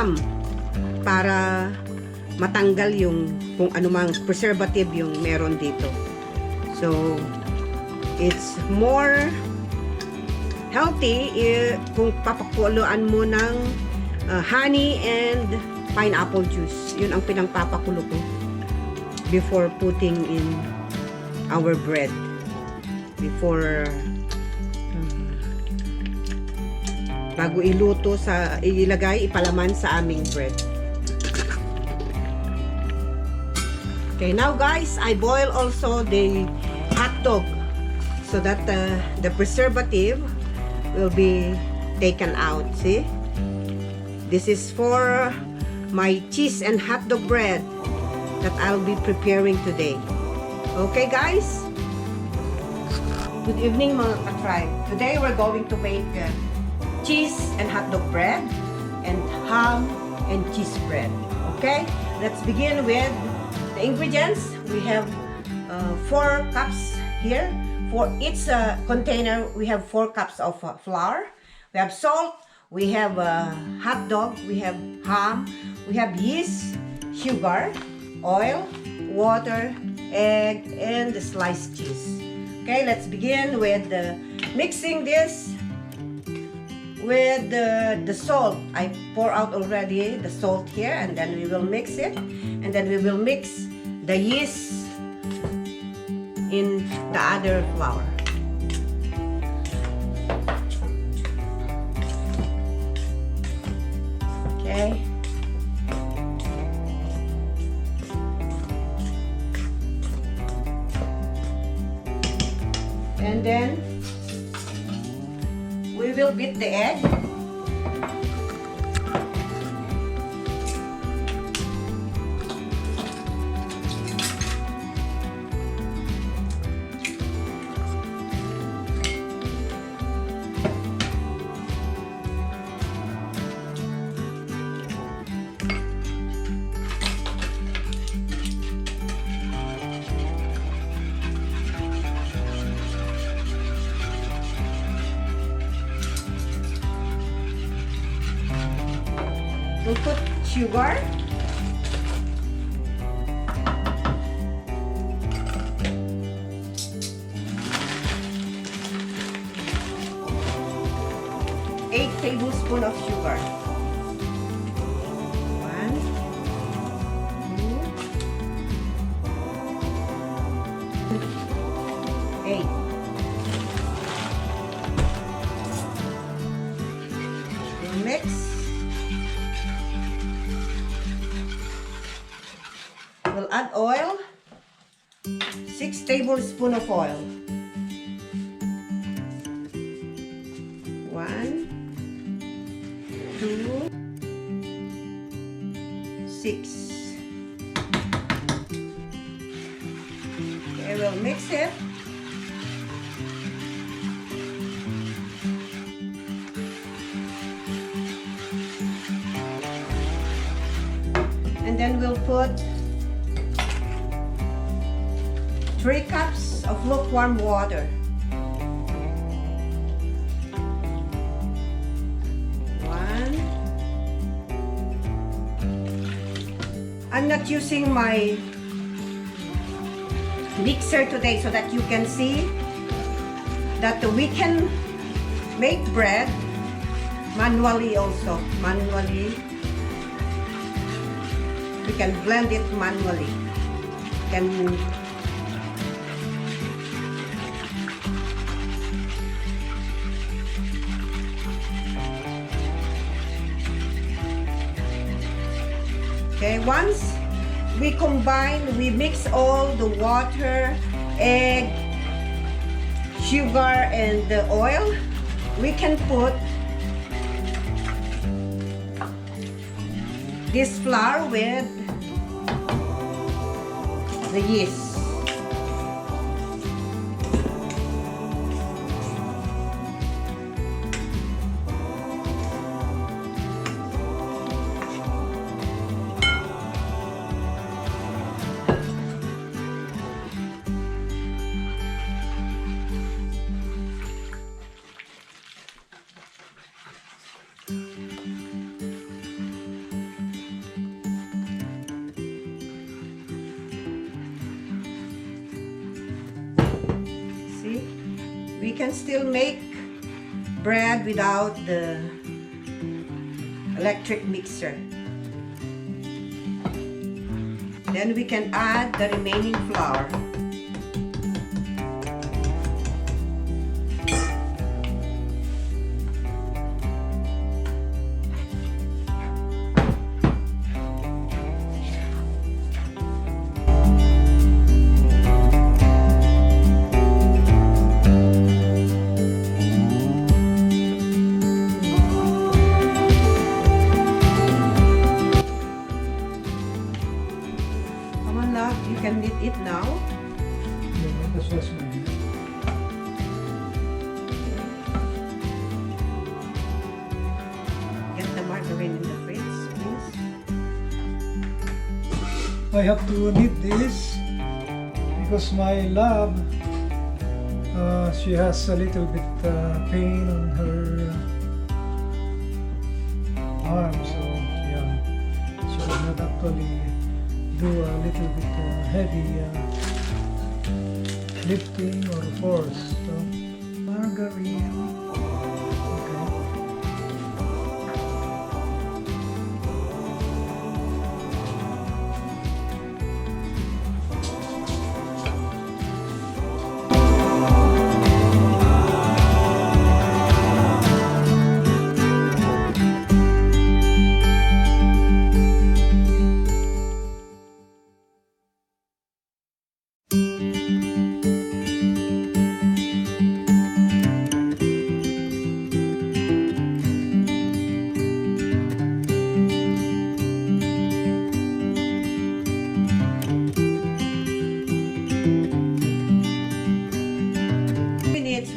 ham para matanggal yung kung anumang preservative yung meron dito. So, it's more healthy kung papakuluan mo ng honey and pineapple juice. Yun ang pinangpapakulo ko before putting in our bread. Before bago iluto ilagay, ipalaman sa aming bread. Okay, now guys, I boil also the hot dog so that the preservative will be taken out. See? This is for my cheese and hot dog bread that I'll be preparing today. Okay guys? Good evening mga ka-tribe. Today we're going to make cheese and hot dog bread and ham and cheese bread. Okay? Let's begin with the ingredients. We have 4 cups here. For each container, we have 4 cups of flour. We have salt. We have hot dog. We have ham. We have yeast, sugar, oil, water, egg, and the sliced cheese. Okay, let's begin with mixing this with the salt. I pour out already the salt here, and then we will mix it, and then we will mix the yeast in the other flour. Okay. And then we will beat the egg. We'll put sugar. Eight tablespoons of sugar. 1, 2, 8. We'll mix. We'll add oil, 6 tablespoons of oil. 1, 2, 6. Okay, we'll mix it. And then we'll put 3 cups of lukewarm water. 1. I'm not using my mixer today so that you can see that we can make bread manually also. Manually. We can blend it manually. Okay, once we combine, we mix all the water, egg, sugar, and the oil, we can put this flour with the yeast. can still make bread without the electric mixer. Then we can add the remaining flour. You can knit it now. Get the margarine in the fridge, please. I have to knit this because my lab, she has a little bit pain on her arm, so yeah, she will not actually do a little bit heavy lifting or force. So margarine.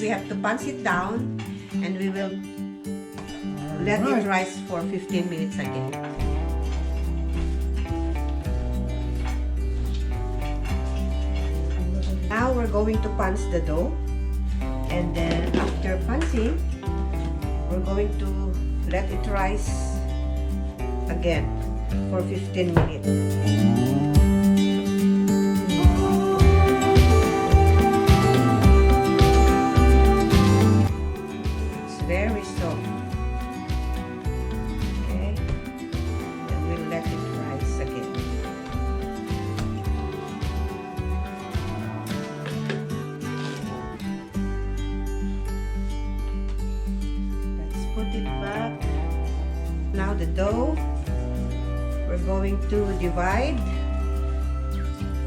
We have to punch it down, and we will let it rise for 15 minutes again. Now we're going to punch the dough, and then after punching, we're going to let it rise again for 15 minutes. Very soft. Okay, and we'll let it rise again. Let's put it back. Now the dough, we're going to divide.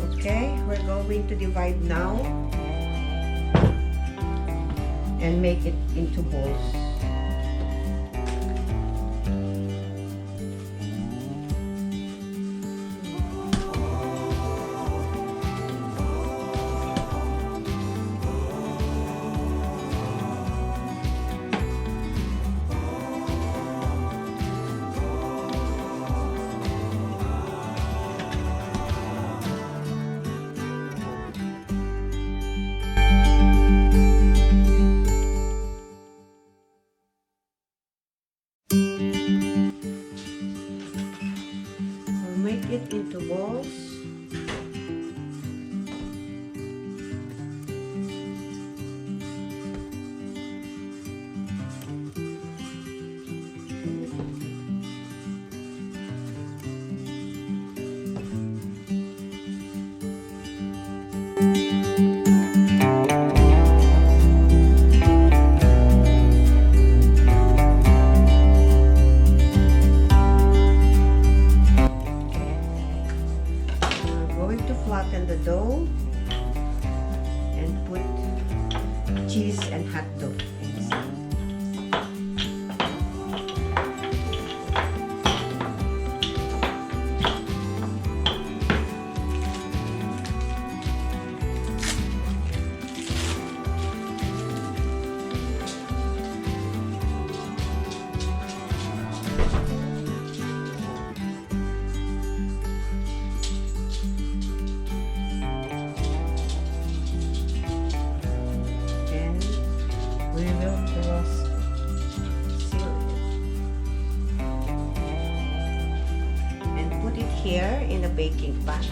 Okay, we're going to divide now and make it into balls. Make it into balls. Flatten the dough and put cheese and hot dog inside. We will just seal it and put it here in a baking pan.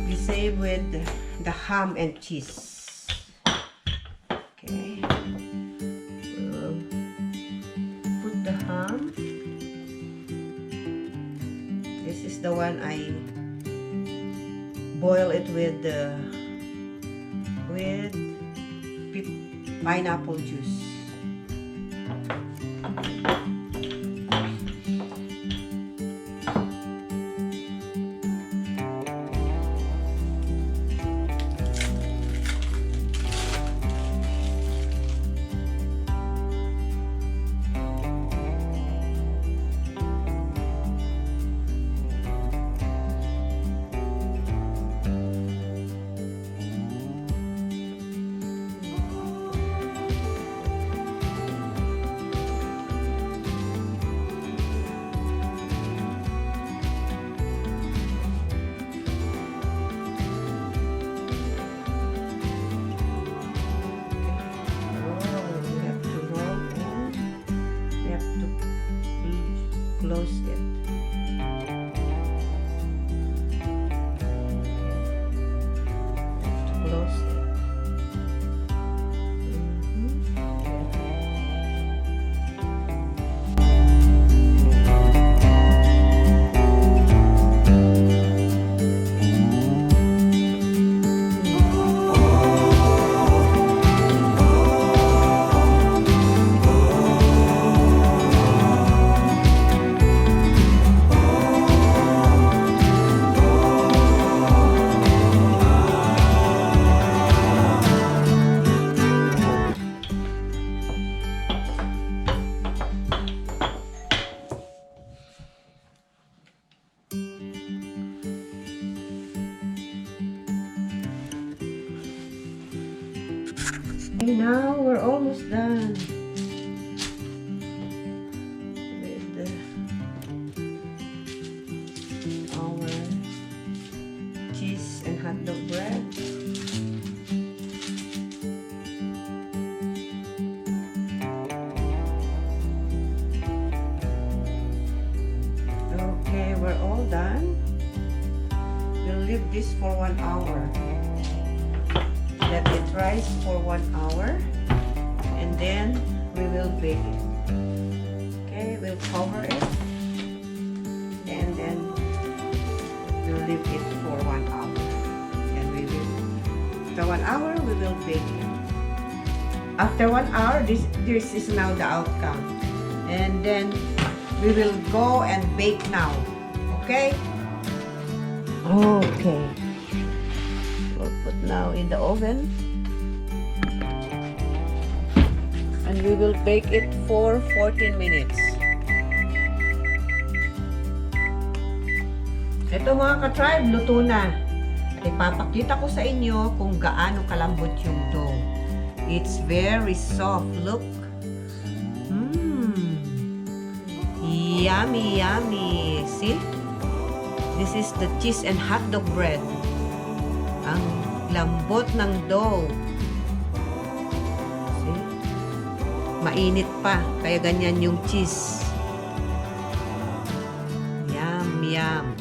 be same with the ham and cheese. Okay. We'll put the ham. This is the one I boil it with pineapple juice. Close it. Close it. Okay, now we're almost done with our cheese and hot dog bread. Okay, we're all done. We'll leave this for 1 hour. Let it rise for 1 hour, and then we will bake it. Okay, we'll cover it, and then we'll leave it for 1 hour. And we will, after 1 hour, we will bake it. After 1 hour, this is now the outcome, and then we will go and bake now. Okay. Okay. We'll put now in the oven, and we will bake it for 14 minutes. Ito mga ka-tribe, luto na. At ipapakita ko sa inyo kung gaano kalambot yung dough. It's very soft. Look. Yummy, yummy. See? This is the cheese and hot dog bread. Ang lambot ng dough. See? Mainit pa, kaya ganyan yung cheese. Yum, yum.